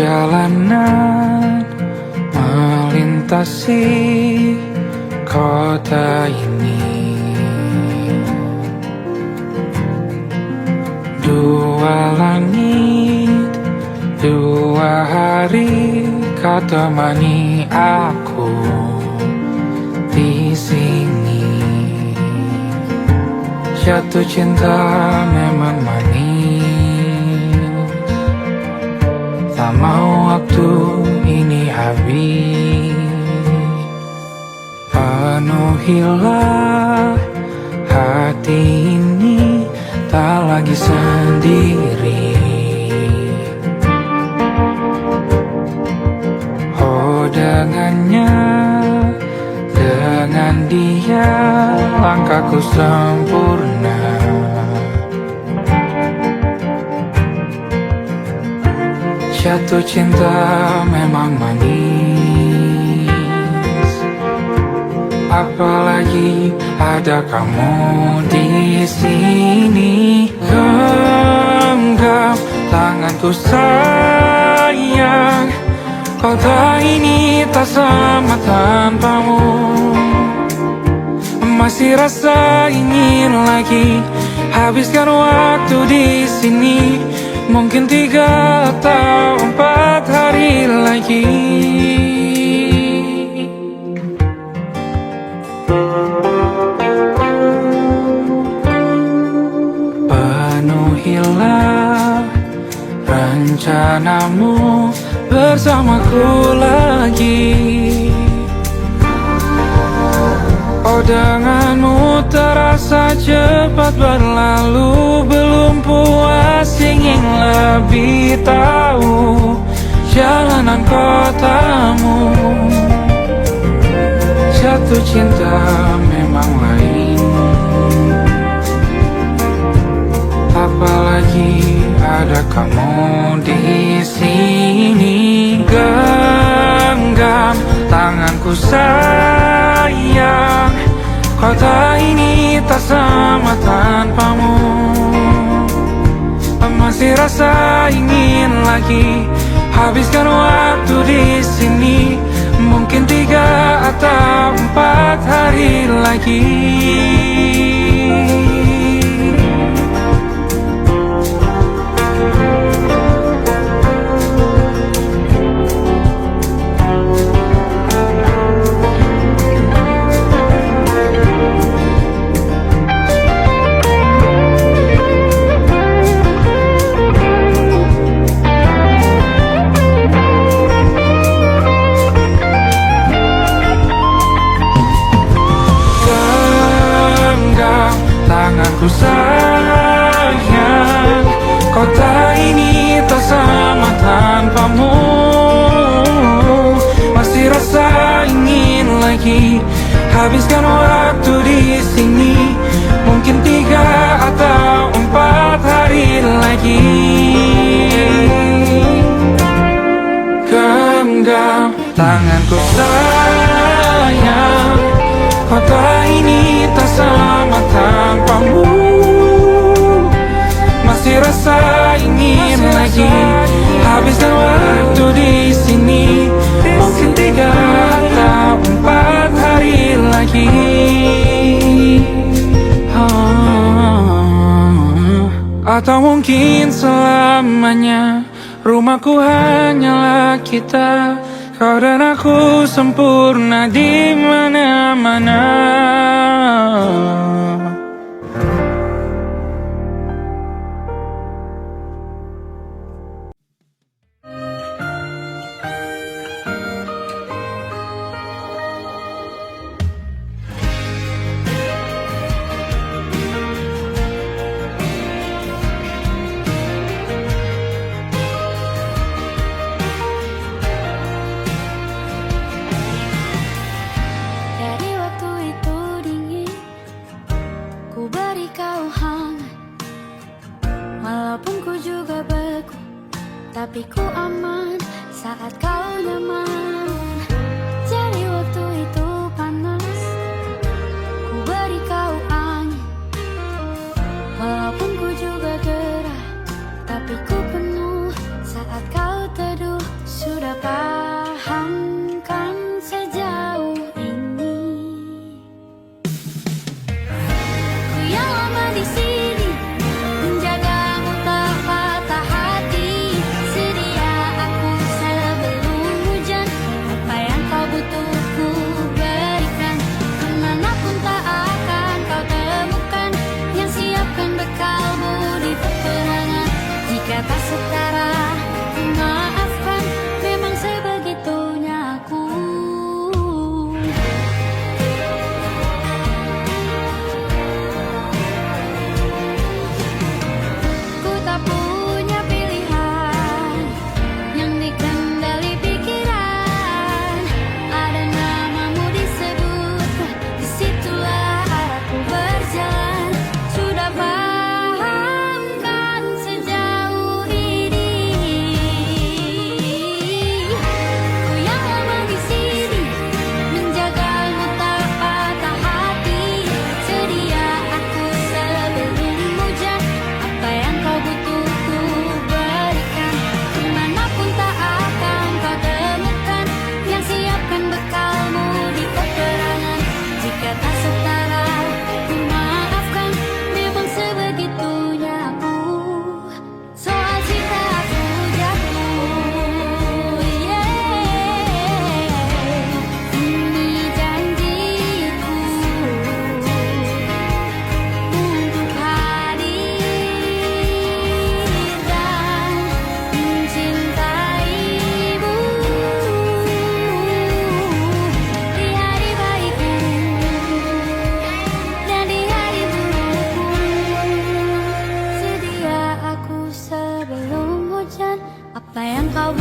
Perjalanan melintasi kota ini, dua langit, dua hari kau temani aku di sini. Jatuh cinta memang manis, tak mau waktu ini habis. Penuhilah hati ini, tak lagi sendiri. Oh dengannya, dengan dia langkahku sempurna. Jatuh cinta memang manis, apalagi ada kamu di sini. Genggam tanganku sayang, kota ini tak sama tanpamu. Masih rasa ingin lagi habiskan waktu di sini. Mungkin 3 atau 4 hari lagi. Penuhilah rencanamu bersamaku lagi. Oh denganmu terasa cepat berlalu, belum puas ingin lebih tahu jalanan kotamu. Jatuh cinta memang lain, apalagi ada kamu di sini. Genggam tanganku sayang, kota ini tak sama tanpamu. Masih rasa ingin lagi habiskan waktu di sini. Mungkin 3 atau 4 hari lagi. Tanganku sayang, kota ini tak sama tanpamu. Masih rasa ingin lagi habiskan waktu di sini. Mungkin 3 atau 4 hari lagi. Genggam tanganku sayang, kota ini tak sama tanpamu. Masih rasa ingin lagi habiskan waktu di sini. Mungkin 3 atau 4 hari lagi. Atau mungkin selamanya. Rumahku hanyalah kita, kau dan aku sempurna di mana-mana. Tapi ku aman saat kau nyaman. Jadi waktu itu panas, ku beri kau angin. Walaupun ku juga gerah, tapi ku penuh saat kau teduh.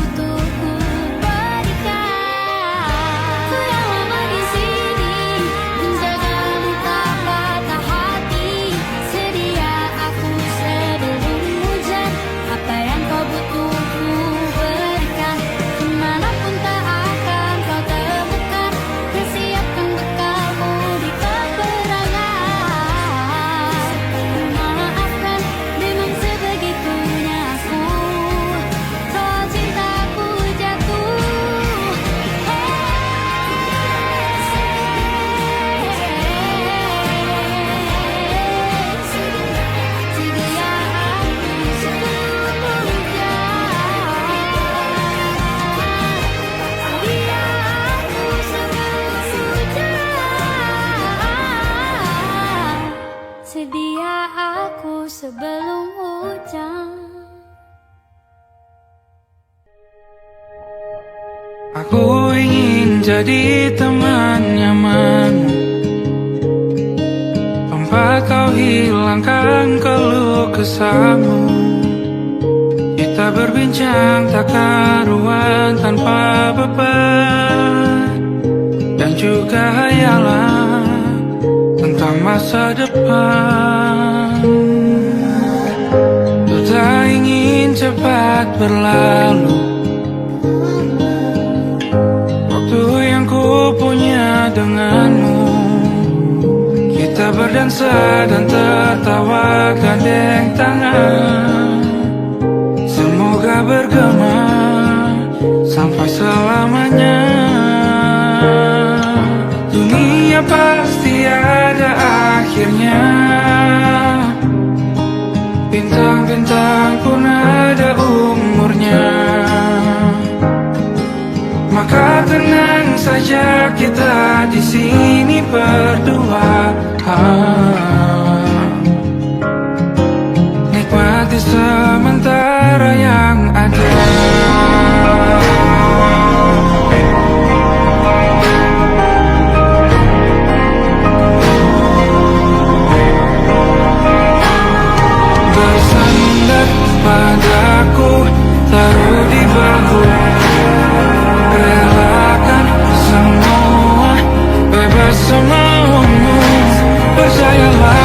butuh ku berikan. Ku yang lama di sini menjagamu tak patah hati. Sedia aku sebelum hujan, apa yang kau butuh ku berikan. Kemanapun tak akan kau temukan, persiapkan bekalmu di peperangan. Maafkan, memang sebegitunya aku, kalau cintaku jatuh. Sedia aku sebelum hujan. Sedia aku sebelum hujan. Sedia aku sebelum hujan. Aku ingin jadi teman nyamanmu, tempat kau hilangkan keluh kesahmu. Kita berbincang tak karuan tanpa beban, dan juga hayalan tentang masa depan. Ku tak ingin cepat berlalu, waktu yang ku punya denganmu. Kita berdansa dan tertawa gandeng tangan, semoga bergema sampai selamanya. Dunia pasti ada akhirnya, bintang-bintang pun ada umurnya. Maka tenang saja kita di sini berdua, nikmati sementara yang ada. Bersandar padaku, taruh di bahu, relakan semua, bebas semaumu. Percayalah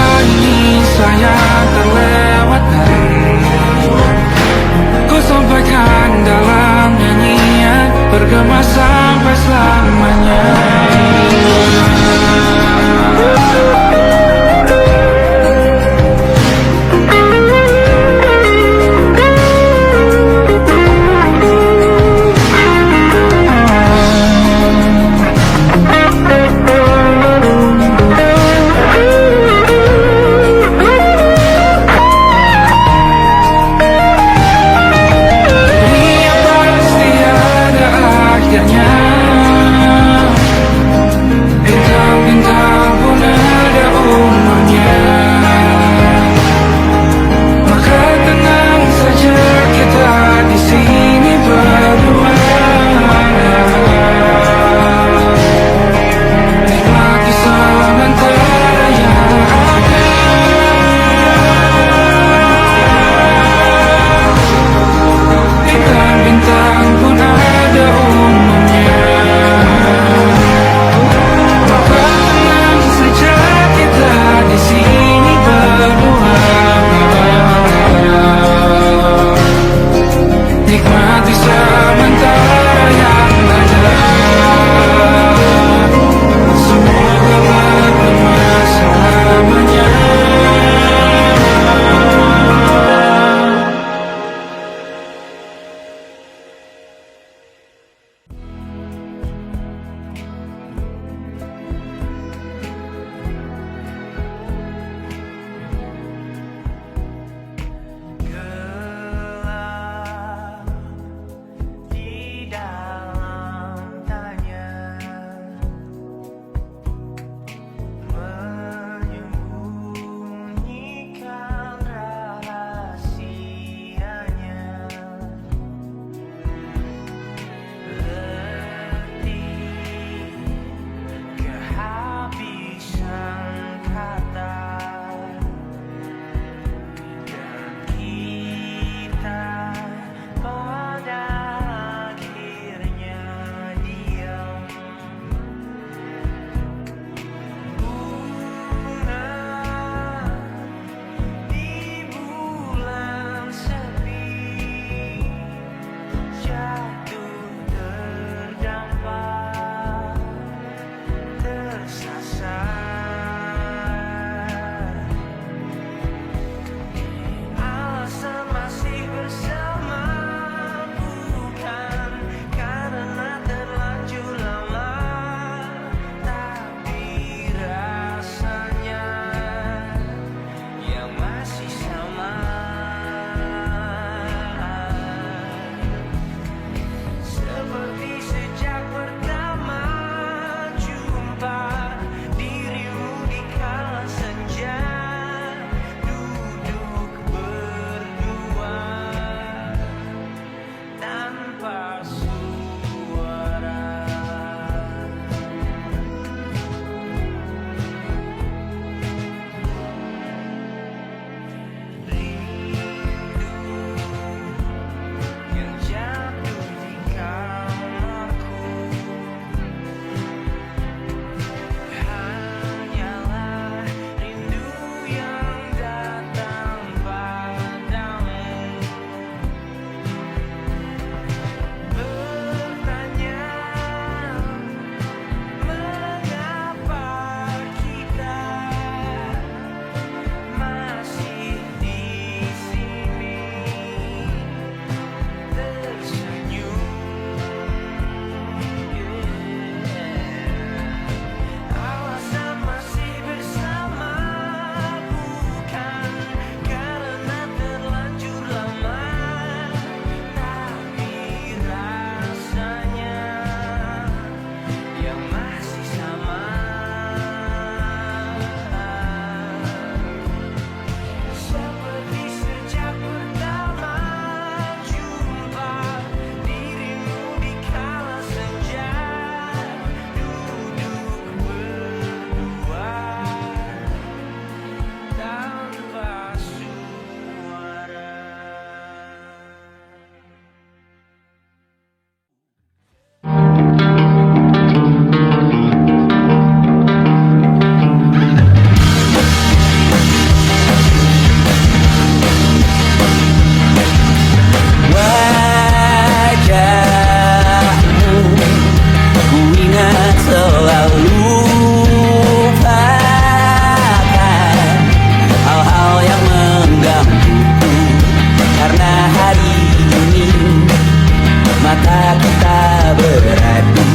kita beradu,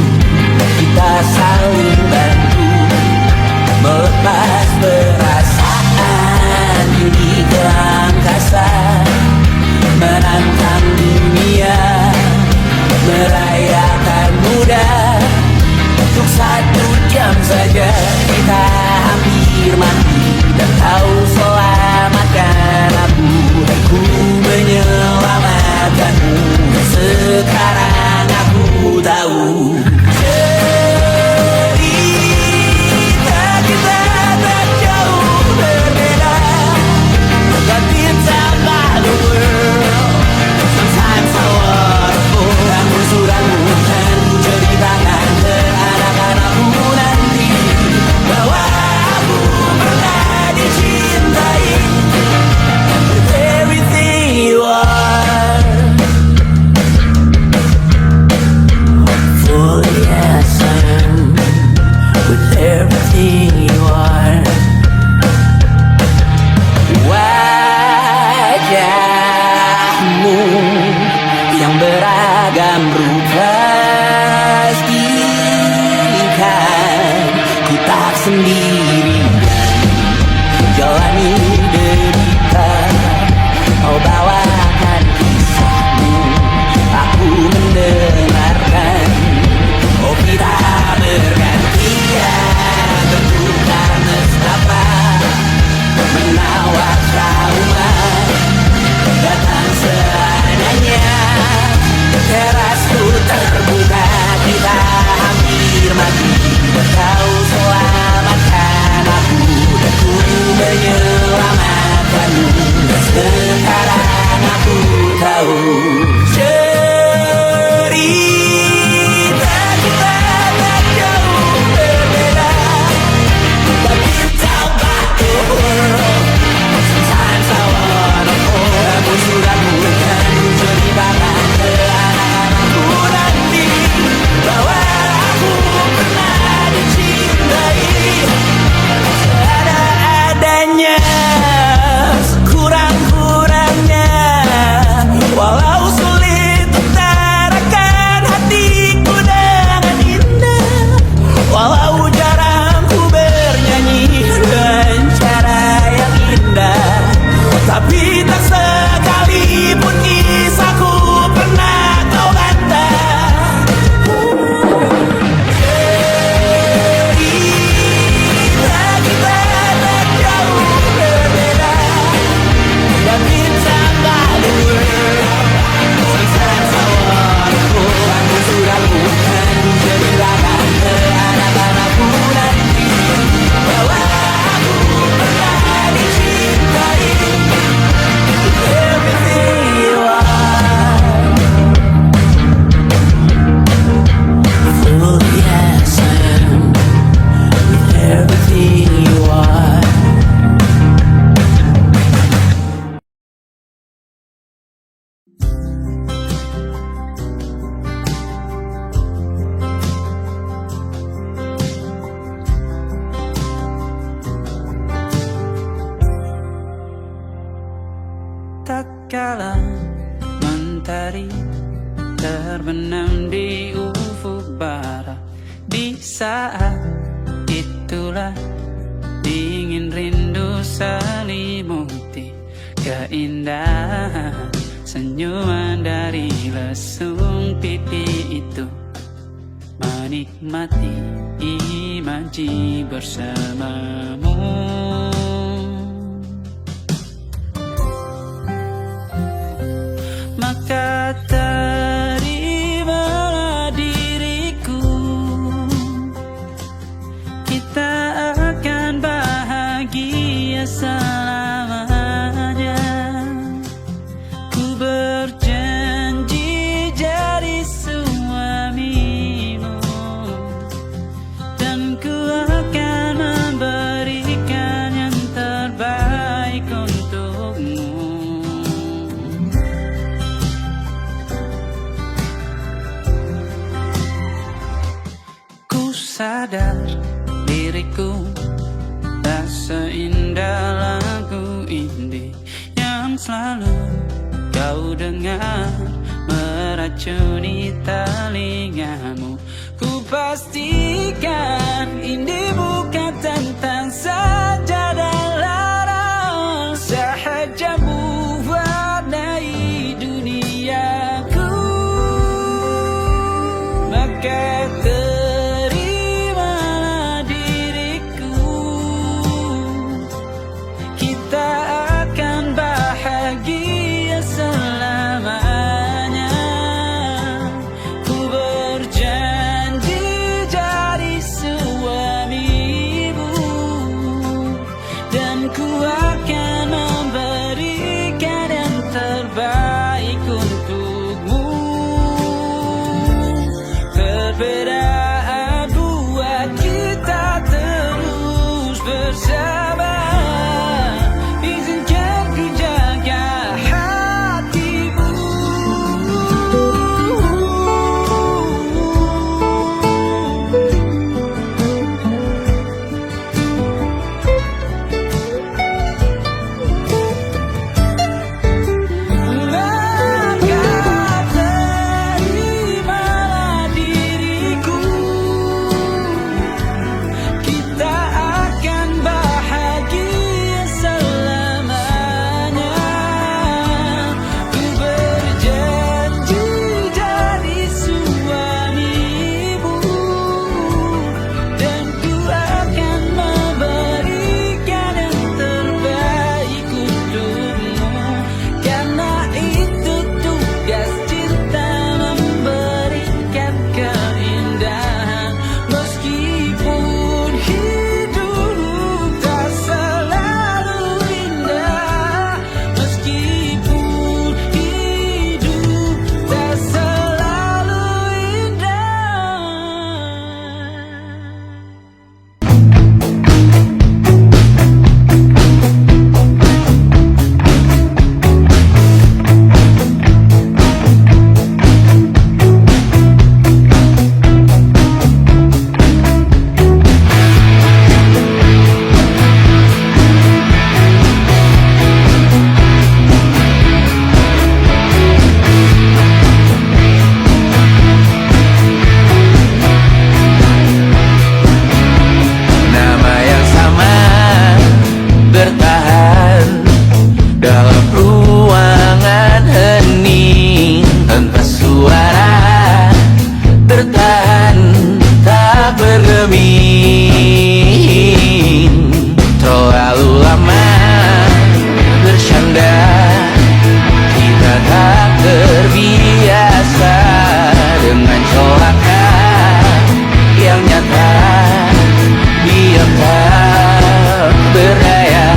kita saling bantu, melepas perasaan ini ke angkasa, menantang dunia, merayakan muda. Untuk 1 jam saja kita hampir mati, dan kau selamatkan aku, dan ku menyelamatkanmu. Sekarang aku tahu cerita kita tak jauh berbeda, but it's about the world. Sometimes I wanna fall. Ramu-ramu kan ku ceritakan ke anak-anakku nanti, bahwa aku pernah dicintai with everything you are. Fully as I am, with everything you are. Wajahmu yang beragam rupa, pastikan ku tak sendirian jalani derita. Kau bawakan kisahmu, aku mendengarkan. Oh, kita bergantian bertukar nestapa, menawar trauma, datang seadanya. Terasku terbuka, kita hampir mati, kau selamatkan aku, dan ku menyelamatkanmu. Sekarang aku tahu cerita kita tak jauh berbeda, but it's about the world. Sometimes I wanna fall. Ramu-ramu kan ku ceritakan ke anak-anakku nanti, bahwa aku pernah dicintai seadanya, sekurang-kurangnya. Walau sulit utarakan hatiku dengan indah, walau jarang ku bernyanyi dengan cara yang indah, tapi tak sekalipun kisahku pernah kau bantah. Cerita kita tak jauh berbeda, but it's about the world. Sometimes I wanna go. Ramu-ramu kan ku ceritakan ke anak-anakku nanti, bahwa aku pernah dicintai with everything you are. Fully as I am, with everything you are. Tak kala mentari terbenam di ufuk barat, di saat itulah dingin rindu selimuti keindahan senyuman dari lesung pipi itu, menikmati imaji bersamamu. Maka terimalah diriku, kita akan bahagia selamanya. Ku berjanji jadi suamimu, dan ku akan memberikan yang terbaik untukmu. Sadar diriku tak seindah lagu indie yang selalu kau dengar meracik meracuni telingamu. Ku pastikan ini bukan tentang saja dan larang, sahaja mewarnai duniaku. Maka terimalah diriku, kita akan bahagia selamanya. Ku berjanji jadi suamimu, dan ku akan memberikan yang terbaik untukmu. Perbedaan buat kita terus bersama. Izinkan ku jaga hatimu. Maka terimalah diriku, kita akan bahagia selamanya. Ku berjanji jadi suamimu, dan ku akan memberikan yang terbaik untukmu. Karena itu tugas cinta, memberikan keindahan. Meskipun hidup tak selalu indah, meskipun hidup tak selalu indah. Nama yang sama bertahan dalam ruangan hening tanpa suara, tertahan tak bergeming. Terlalu lama bersandar, kita tak terbiasa dengan celaka yang nyata. Diam tak berdaya,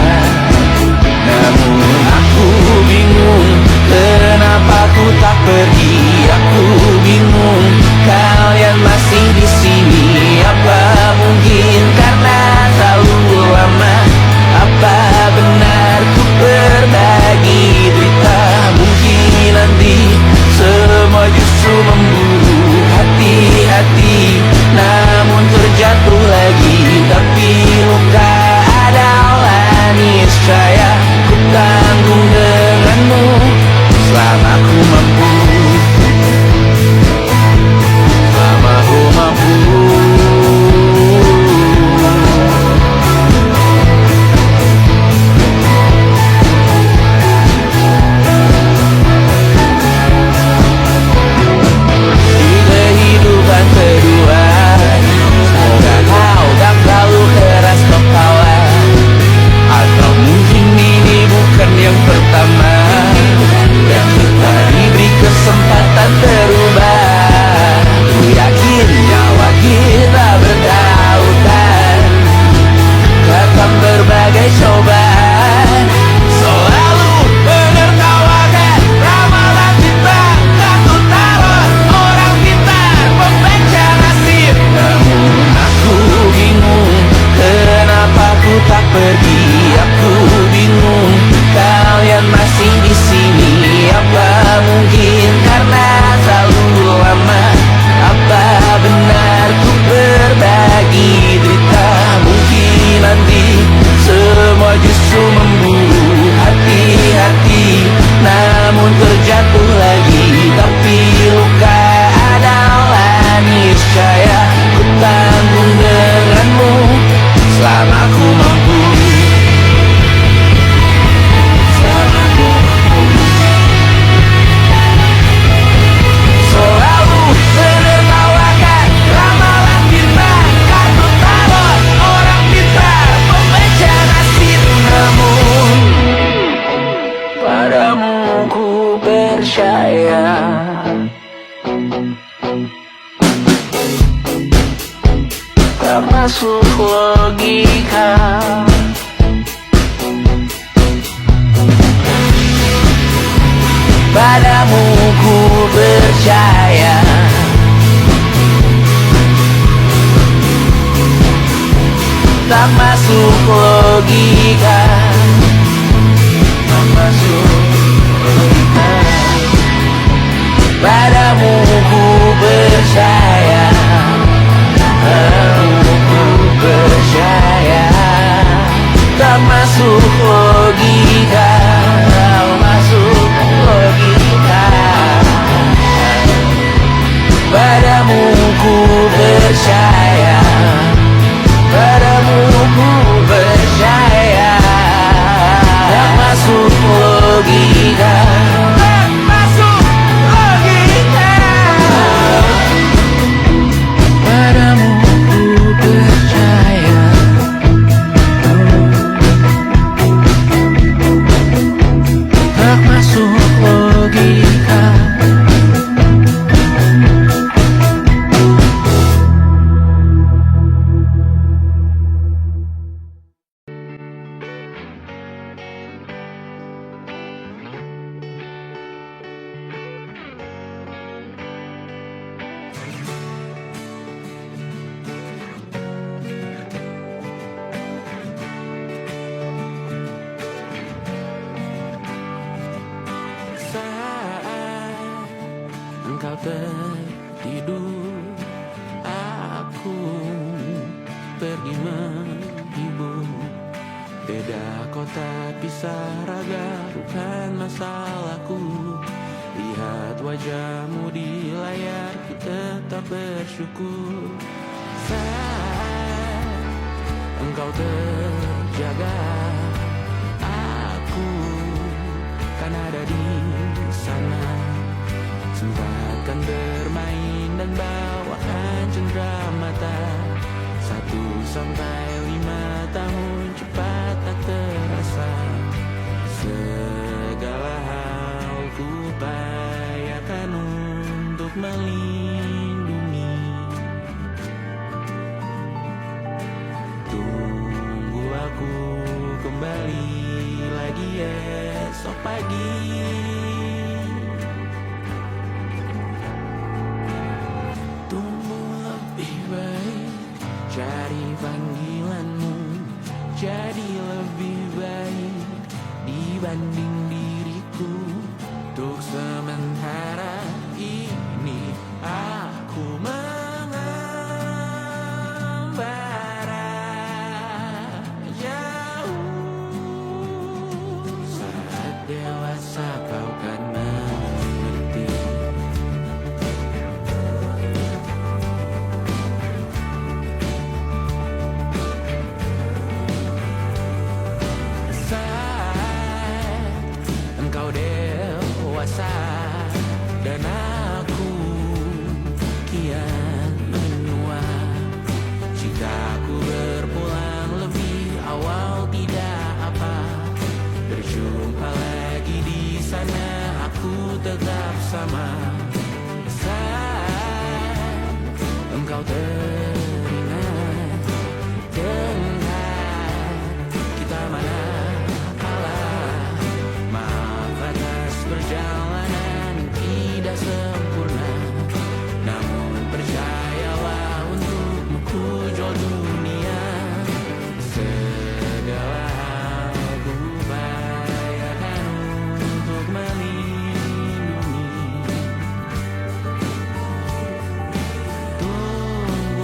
namun aku bingung kenapa ku tak pergi. Aku bingung kalian masih di sini. Apa mungkin masuk logika. Padamu ku percaya, tak masuk logika, tak masuk logika. Padamu ku percaya, padamu ku percaya, tak masuk logika, tak masuk logika. Padamu ku percaya, padamu ku percaya, tak masuk logika, tak masuk logika. Padamu ku percaya, tak masuk logika. Saat engkau tertidur, aku pergi menghibur. Beda kota pisah raga bukan masalahku. Lihat wajahmu di layar, ku tetap bersyukur. Saat engkau terjaga, aku kan ada di sana. Sempatkan bermain dan bawakan cendera mata. 1-5 tahun cepat tak terasa. Segala hal ku upayakan untuk melindungi. Tunggu aku kembali lagi esok pagi. Tumbuh lebih baik, cari panggilanmu, jadi lebih baik dibanding diriku. Untuk sementara ini aku mengembara jauh. Saat dewasa kau kan mengerti. Saat engkau dewasa dan aku kian menua. Jika aku berpulang lebih awal tidak apa. Berjumpa lagi di sana, aku tetap sama. Saat engkau teringat tentang kita mana kalah. Maaf atas perjalanan tidak sempurna, namun percayalah untukmu ku jual dunia. Segala hal ku upayakan untuk melindungi. Tunggu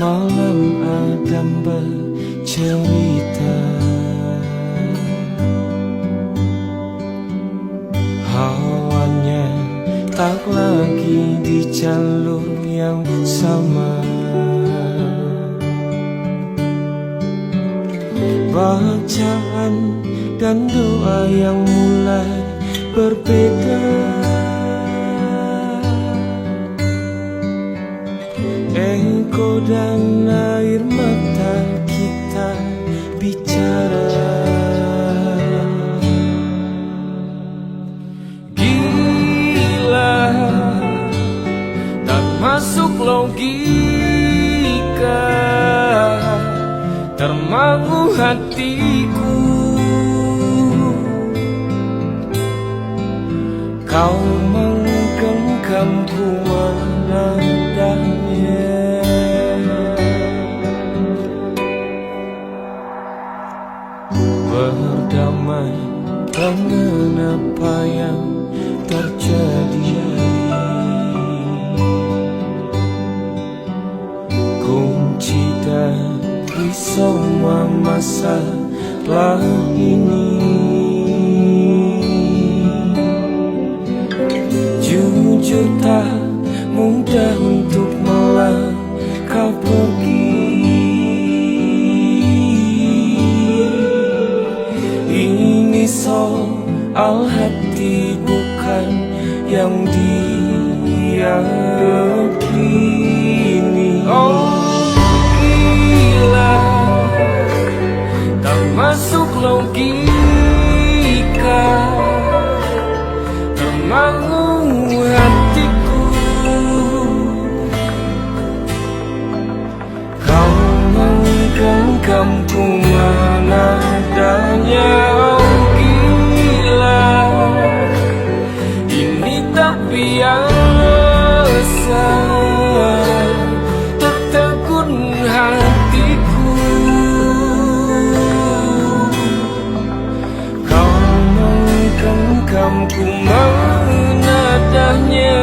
malam Adam bercerita. Hawanya tak lagi di jalur yang sama. Bacaan dan doa yang mulai berbeda. Engkau dan air mata kita bicara. Gila, tak masuk logika, termangu hatiku. Kau menggenggamku menandanya. Berdamai dengan apa yang terjadi. Kunci dari semua masalah ini. Jujur tak mudah untuk melangkah pergi. Ini soal hati bukan yang diyakini. Oh gila, tak masuk logika, termangu hatiku. Kau menggenggamku menadanya. Oh gila, ini tak biasa, tertegun hatiku. Kau menggenggamku menadanya.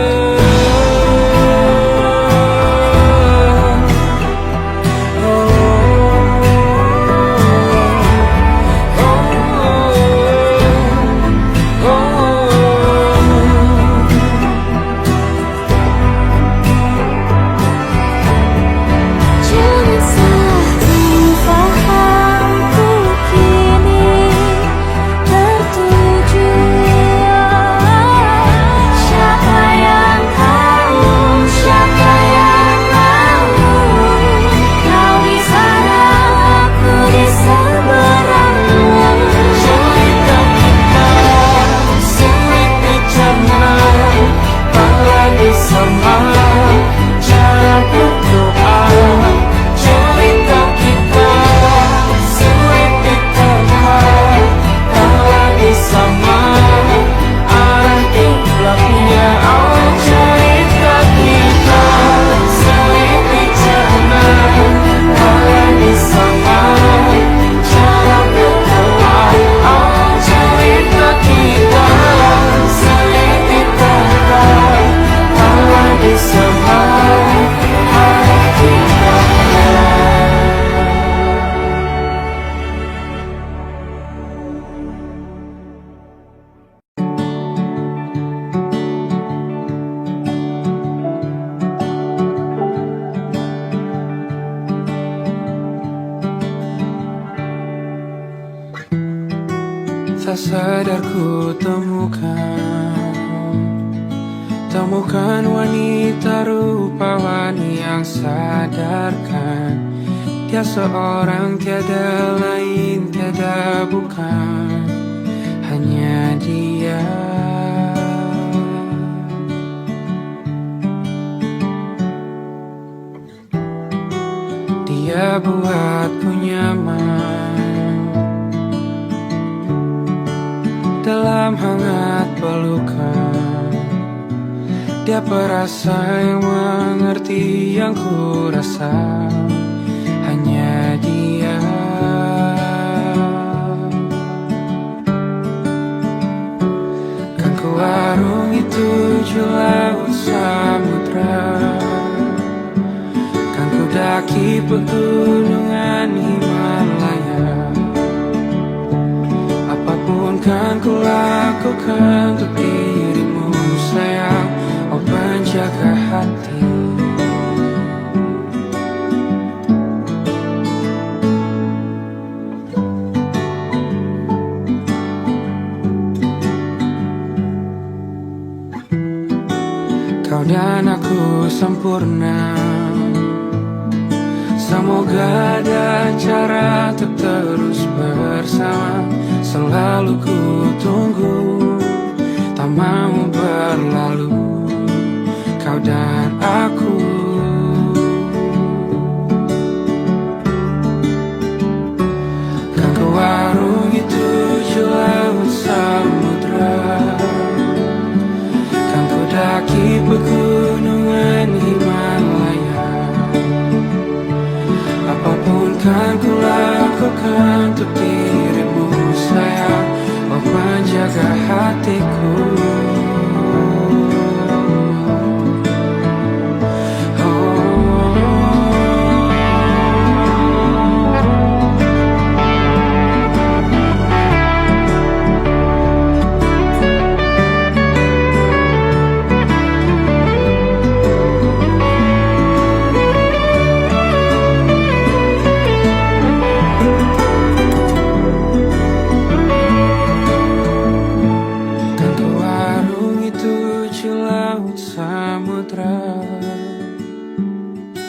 Tak sadar ku temukan wanita rupawan yang sadarkan dia seorang, tiada lain, tiada bukan, hanya dia. Dia buatku nyaman dalam hangat pelukan. Dia perasa yang mengerti yang ku rasa, hanya dia. Kan ku arungi 7 laut samudra, kan ku daki pegunungan Himalaya. Apapun kan ku lakukan untuk dirimu sayang, oh penjaga hati. Kau dan aku sempurna, semoga ada cara untuk terus bersama. Selalu ku tunggu, tak mau berlalu, kau dan aku. Kan ku warungi 7 laut samudra, kan ku daki pegunungan Himalaya. Apapun kan ku lakukan untuk dirimu sayang, oh penjaga hatiku.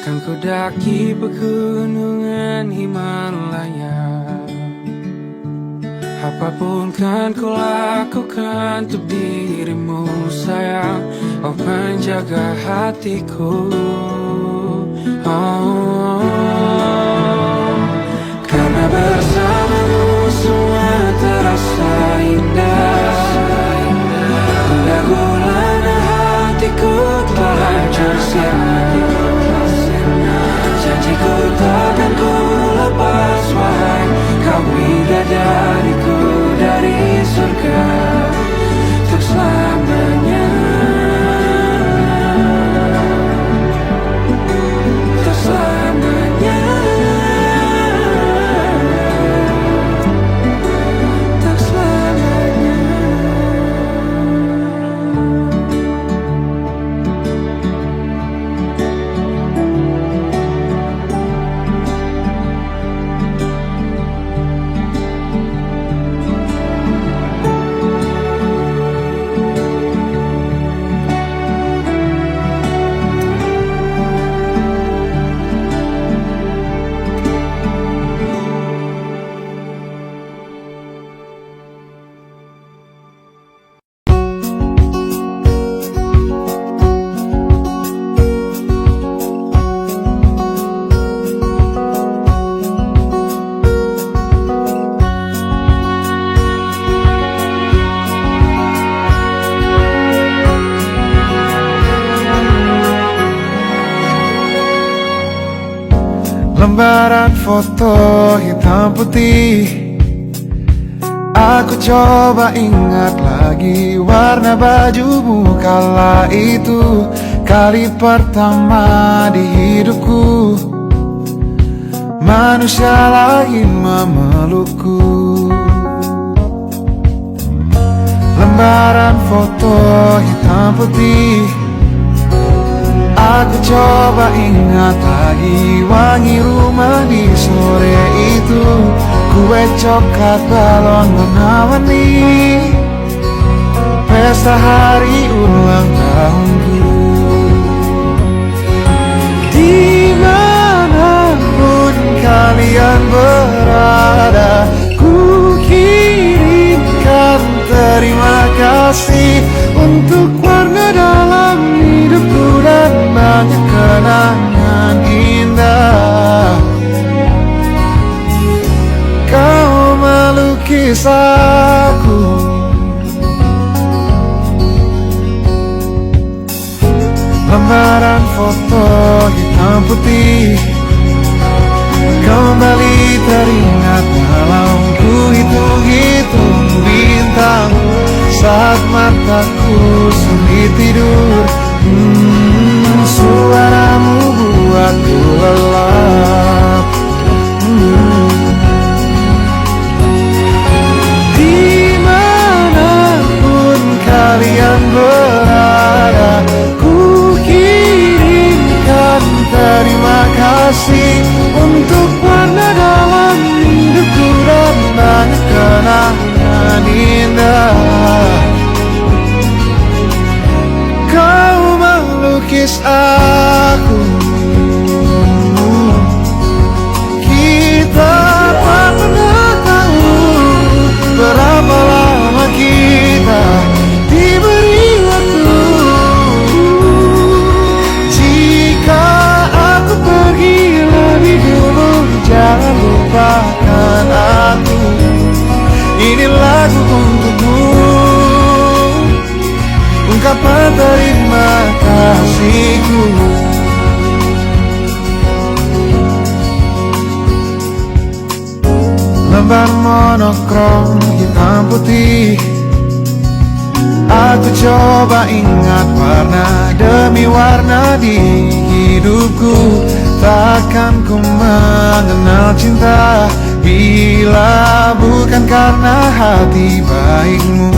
Kan ku daki pegunungan Himalaya. Apapun kan ku lakukan untuk dirimu sayang, oh penjaga hatiku. Karena bersamamu semua terasa indah. Gundah gulana hatiku telah hancur sia-sia. Janjiku takkan ku lepas wahai kau bidadariku dari surga untuk selamanya, untuk selamanya, untuk selamanya. Lembaran foto hitam putih, aku coba ingat lagi warna bajumu kala itu. Kali pertama di hidupku manusia lain memelukku. Lembaran foto hitam putih, aku coba ingat lagi wangi rumah di sore itu. Kue coklat balon warna-warni, pesta hari ulang tahunku. Dimanapun kalian berada, ku kirimkan terima kasih untuk warna dalam hidupku dan banyak kenangan indah. Kau melukis aku, lembaran foto hitam putih kembali teringat dalam ku hitung-hitung bintang saat mataku sulit tidur. Suaramu buat membuatku lelap. Dimanapun kalian berada, ku kirimkan terima kasih untuk warna dalam hidupku dan banyak kenangan indah. Kau melukis aku, kita tak pernah tahu berapa lama kita diberi waktu. Jika aku pergi lebih dulu, jangan lupakan aku. Ini lagu untukmu, ungkapan terima kasihku. Lembar monokrom hitam putih, aku coba ingat warna demi warna di hidupku. Takkan ku mengenal cinta bila bukan karena hati baikmu.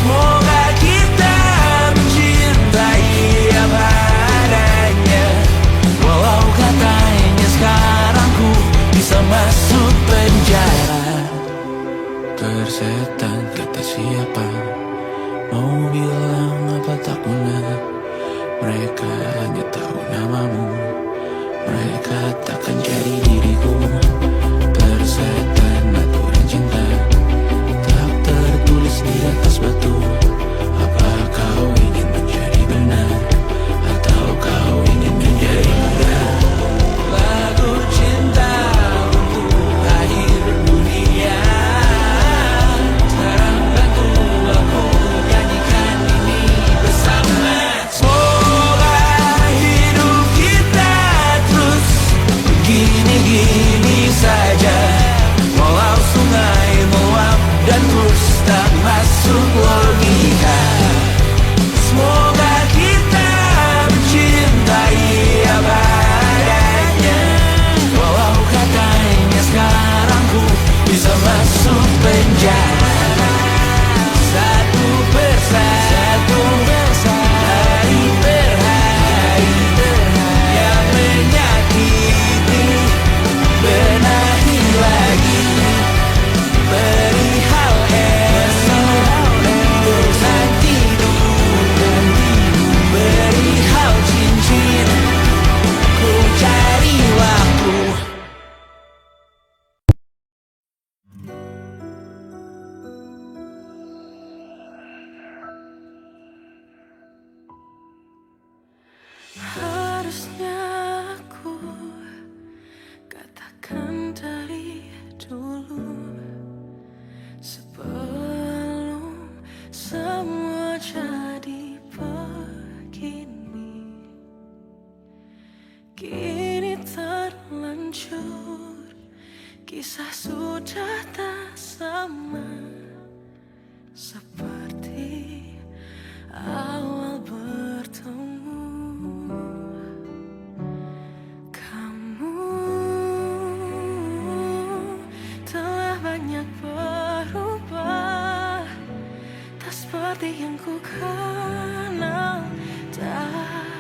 Semoga kita mencintai abadi. begini saja. Walau sungai meluap dan terus tak masuk logika. Semoga kita mencintai apa adanya. Walau katanya sekarang ku bisa masuk penjara. Satu persatu, hari per hari, yang menyakiti benahi lagi. Perihal esok, urusan tidur, perihal cincin, ku cari waktu. Harusnya aku katakan dari dulu, sebelum semua jadi begini. Kini terlanjur, kisah sudah tak sama seperti awal bertemu. Kamu telah banyak berubah, tak seperti yang ku kenal dahulu.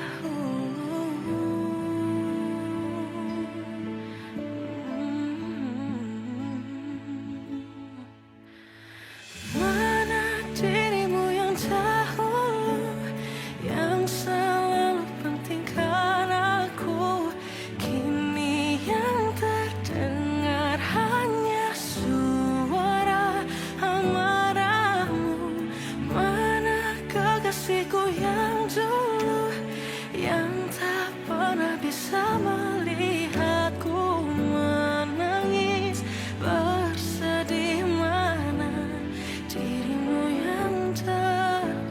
Mana dirimu yang dahulu, yang selalu pentingkan aku. Kini yang terdengar hanya suara amarahmu. Mana kekasihku yang dulu, yang tak pernah bisa melihatku menangis bersedih. Mana dirimu yang dahulu.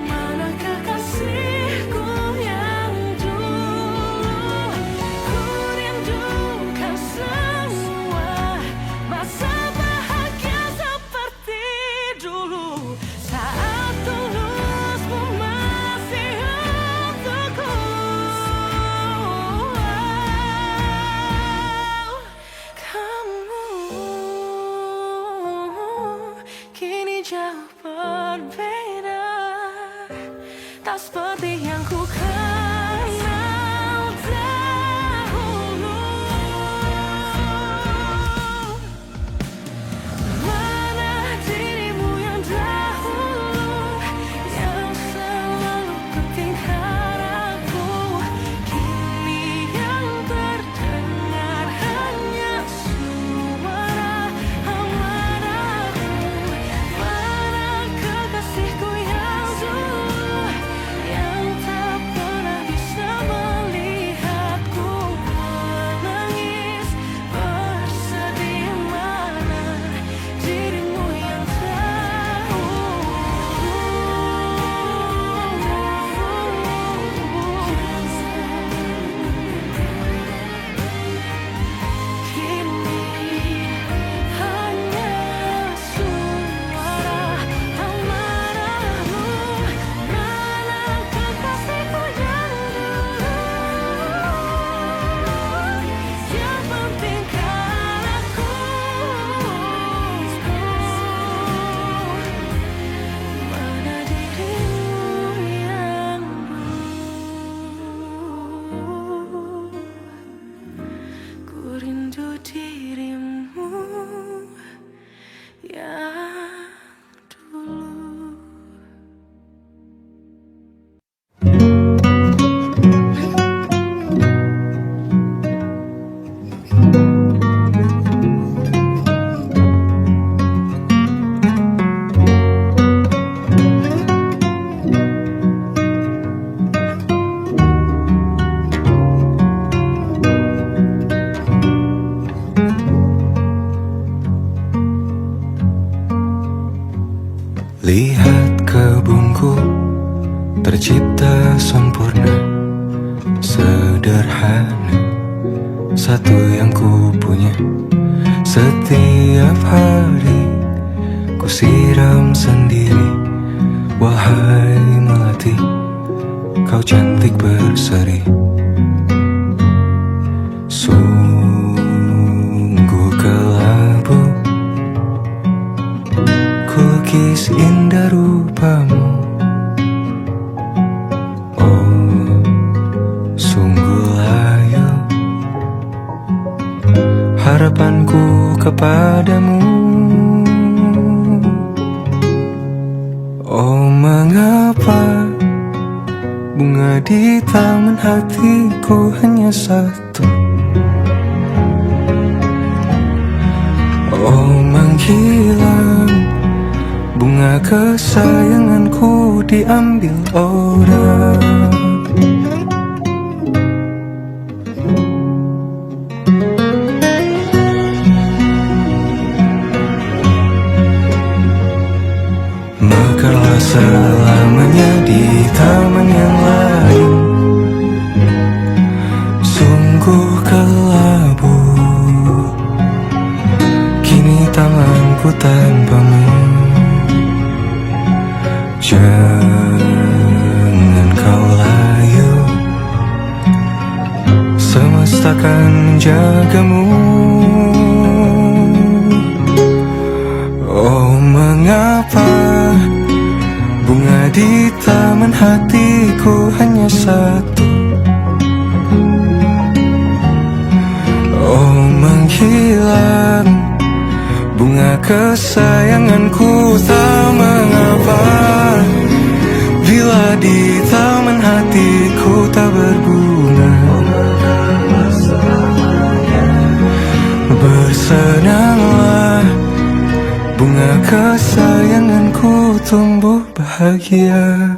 Mana kekasihku yang dulu, ku rindukan semua masa bahagia seperti dulu. Saat tulusmu masih untukku. Kamu kini jauh berbeda, tak seperti yang ku kenal dahulu. Mana dirimu yang dahulu, yang selalu pentingkan aku. Kini yang terdengar hanya suara amarahmu. Mana kekasihku yang dulu, yang tak pernah bisa melihatku menangis bersedih. Mana dirimu yang kini hanya suara amarahmu. Mana kekasihku yang dulu, yang pentingkan aku. Mana dirimu yang dulu, ku rindu dirimu yang dulu. sempurna, sederhana, satu yang ku punya. Setiap hari ku siram sendiri. Wahai melati, kau cantik berseri. Sungguh kelabu ku lukis indah rupamu. Oh, sungguh layu harapanku kepadamu. Oh, mengapa bunga di taman hatiku hanya satu? Oh, menghilang bunga kesayanganku diambil orang. Mekarlah selamanya di taman yang lain. Sungguh kelabu kini tamanku tanpamu. Jangan kau layu, semesta akan menjagamu. Oh, mengapa bunga di taman hatiku hanya satu? Oh, menghilang bunga kesayanganku, tak mengapa bila di taman hatiku tak berbunga. Bersenanglah bunga kesayanganku tumbuh bahagia.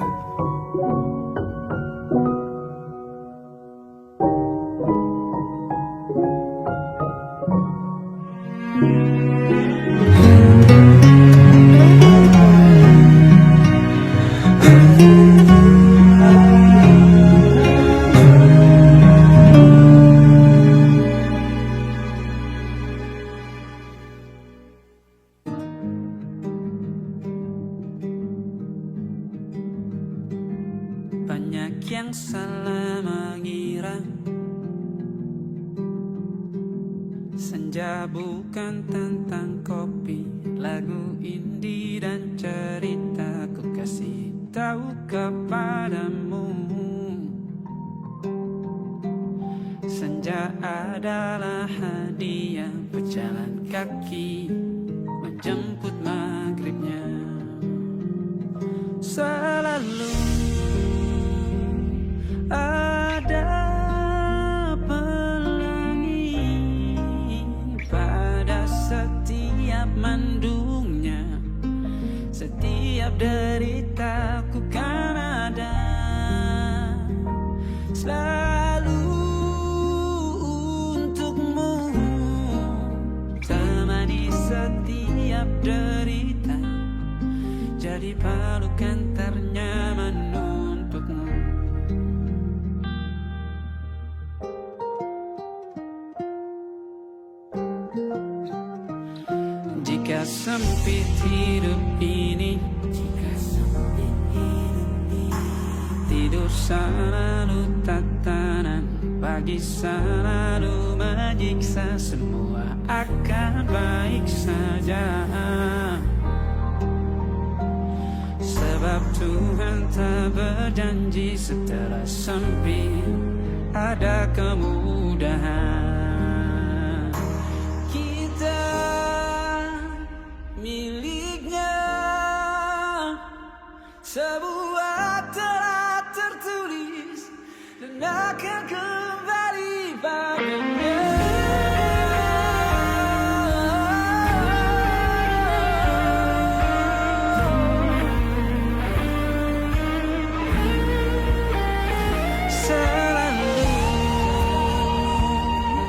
Banyak yang salah mengira senja bukan tentang kopi, lagu indie dan cerita. Ku kasih tahu kepadamu, senja adalah hadiah pejalan kaki menjemput maghribnya. Selalu ada pelangi pada setiap mendungnya. Setiap deritaku kan ada selalu untukmu, temani setiap derita, jadi pelukan ternyaman untukmu. Jika sempit hidup ini, tidur selalu tatanan, pagi selalu menyiksa, semua akan baik saja. Sebab Tuhan tak berjanji setelah sempit ada kemudahan. Kita miliknya, sebuah telah tertulis dan akan kembali padanya. Selalu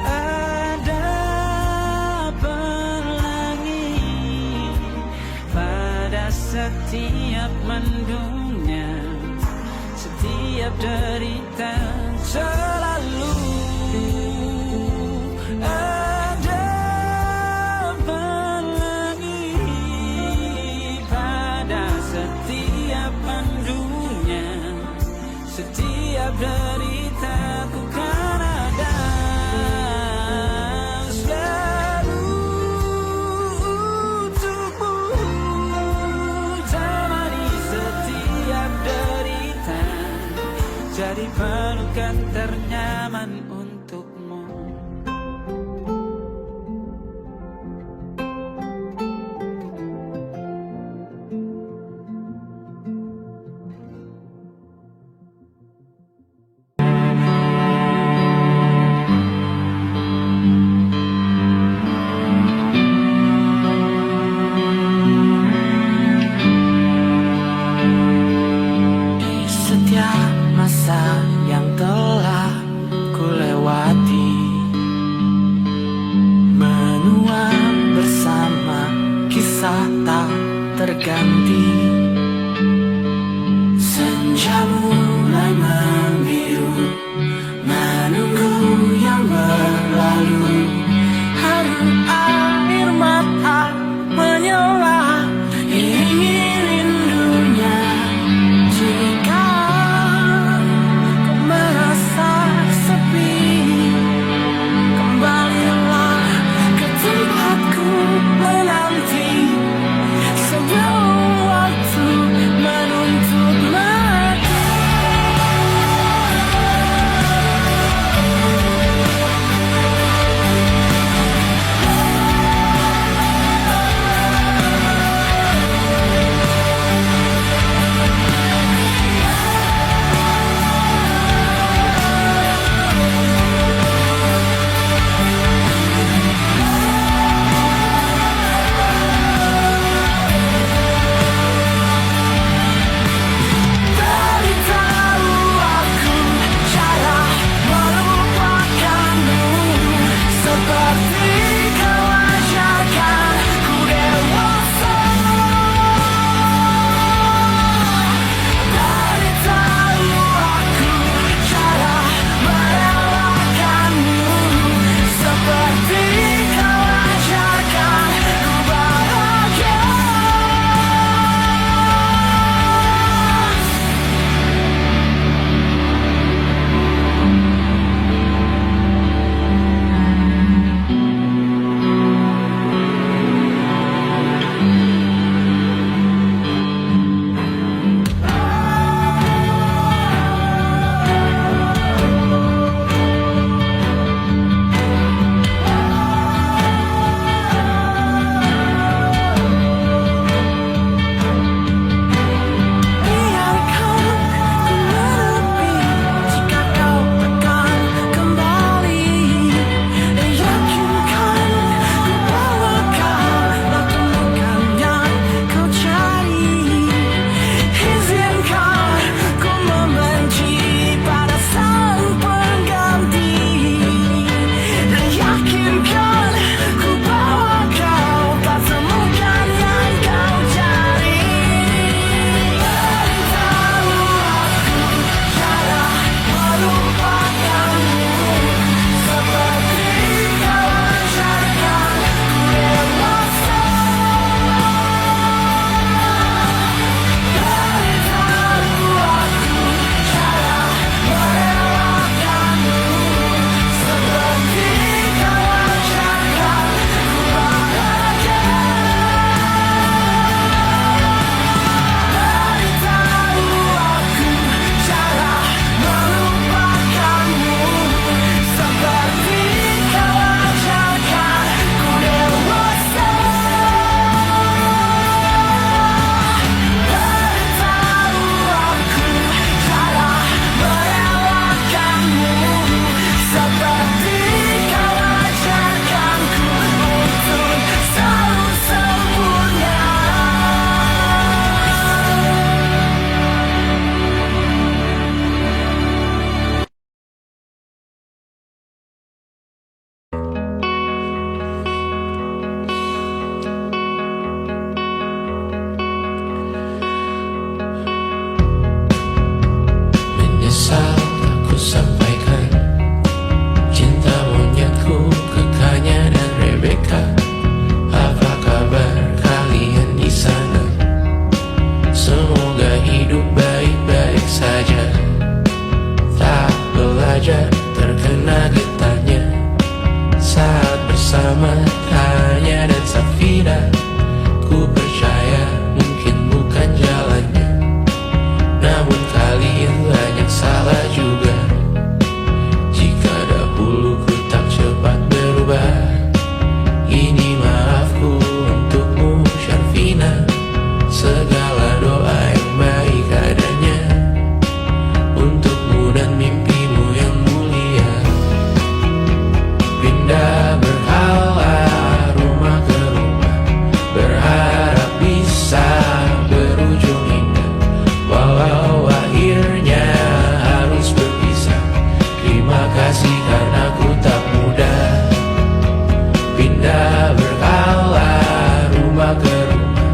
ada pelangi pada setiap mendungnya. Setiap setiap derita selalu ada pelangi pada setiap pandunya. Setiap deritaku kan ada selalu untukmu, temani setiap derita, jadi pelukan ternyaman untukmu. Setiap masa yang telah ku lewati, menua bersama kisah tak terganti. Senja mulai membiru, menunggu yang berlalu. Haru air mata menyala, ingin rindunya. Jika kau merasa sepi, kembalilah ke tempatku menanti, sebelum waktu menuntut mati. Beritahu aku cara melupakanmu, seperti kau ajarkan ku dewasa. Beritahu aku cara merelakanmu, seperti kau ajarkan ku bahagia. Muhammad hanya dan Safira. Ku percaya mungkin bukan jalannya, namun kalian banyak salah juga. Jika dahulu ku tak cepat berubah, ini maafku untukmu Syarfina. Segala doa yang baik adanya untukmu dan mimpimu yang mulia. Pindah berhala rumah ke rumah, berharap bisa berujung indah. Walau akhirnya harus berpisah, terima kasih karena ku tak mudah. Pindah berhala rumah ke rumah,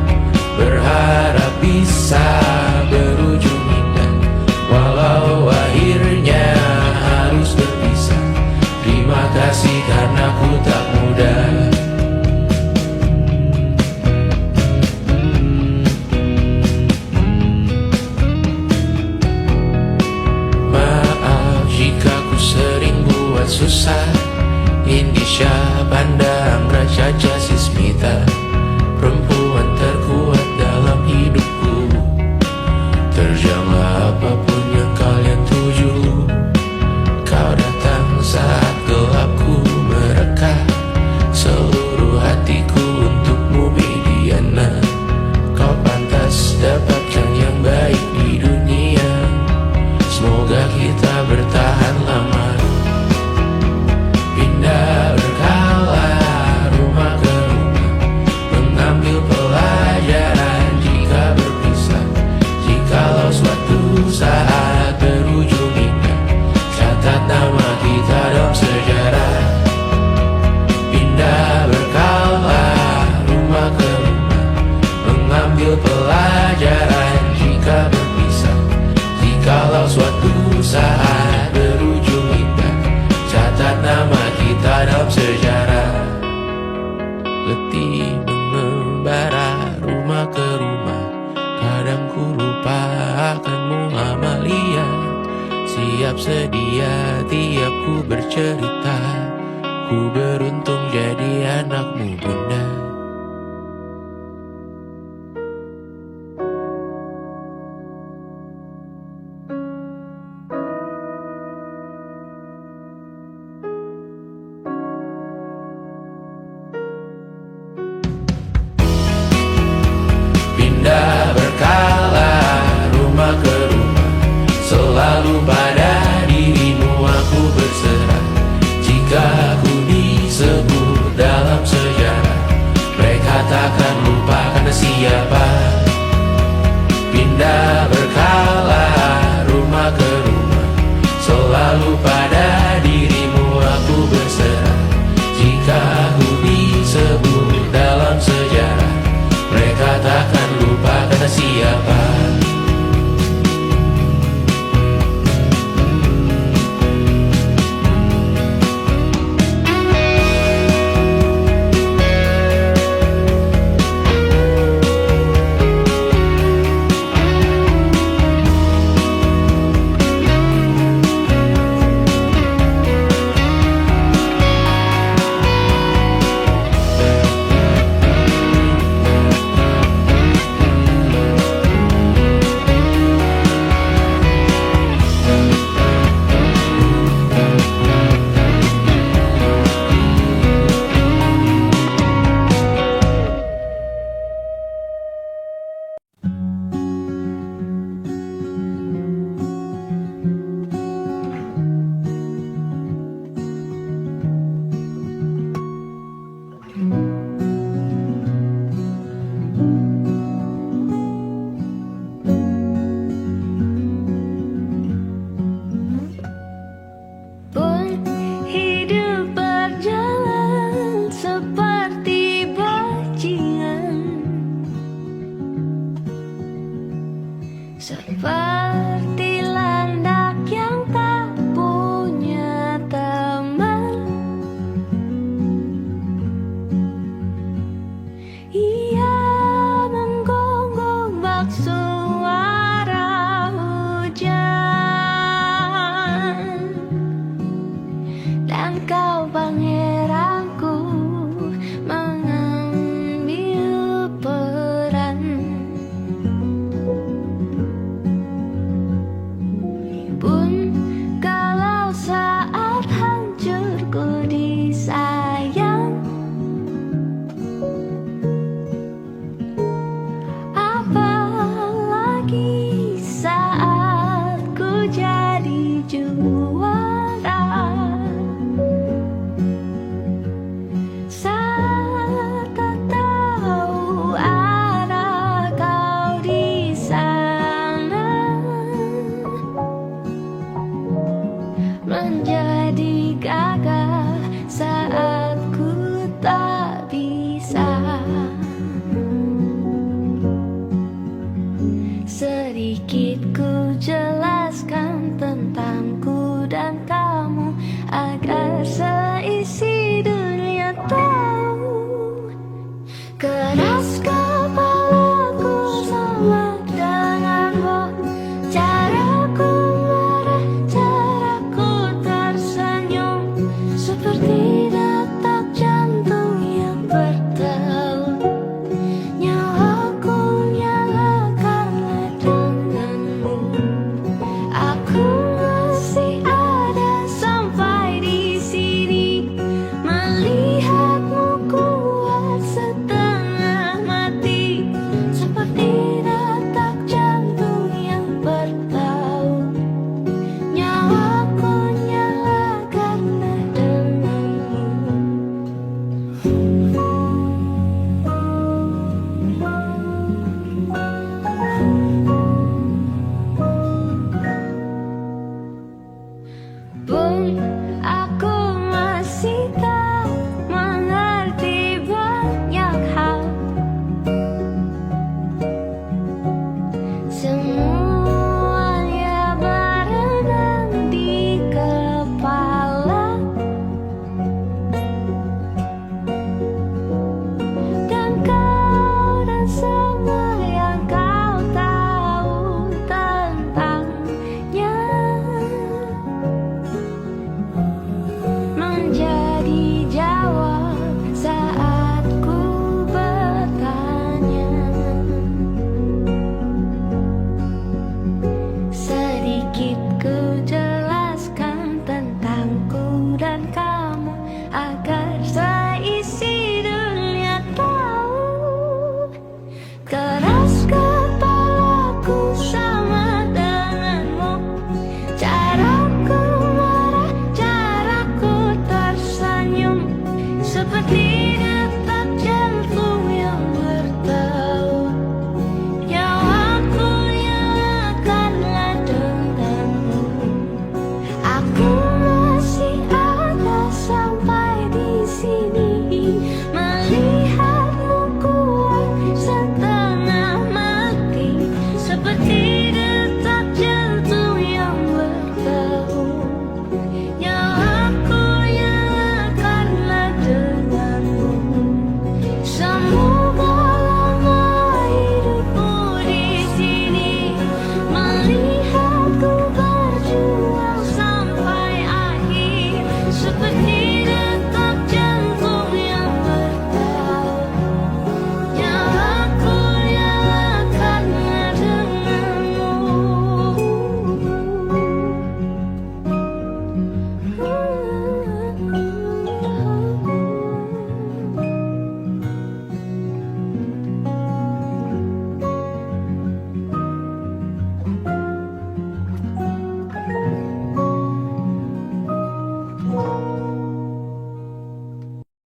berharap bisa berujung indah. Walau akhirnya harus berpisah, terima kasih karena ku tak mudah. Maaf jika ku sering buat susah. Indisha pandang Raja Jasismita, perempuan terkuat dalam hidupku. Terjanglah apapun yang kalian tuju. Kau datang saat gelapku mereka, seluruh hatiku untukmu Mediana. Kau pantas dapatkan yang baik di dunia, semoga kita bertahan lama. Pindah berkala rumah ke rumah, mengambil pelajaran jika berpisah. Jikalau suatu saat berujung indah, catat nama kita dalam sejarah. Pindah berkala rumah ke rumah, mengambil pelajaran jika berpisah. Jikalau suatu saat berujung indah, catat nama kita dalam sejarah. Letih mengembara rumah ke rumah, kadang ku lupa akanmu Amalia. Siap sedia tiap ku bercerita, ku beruntung jadi anakmu bunda.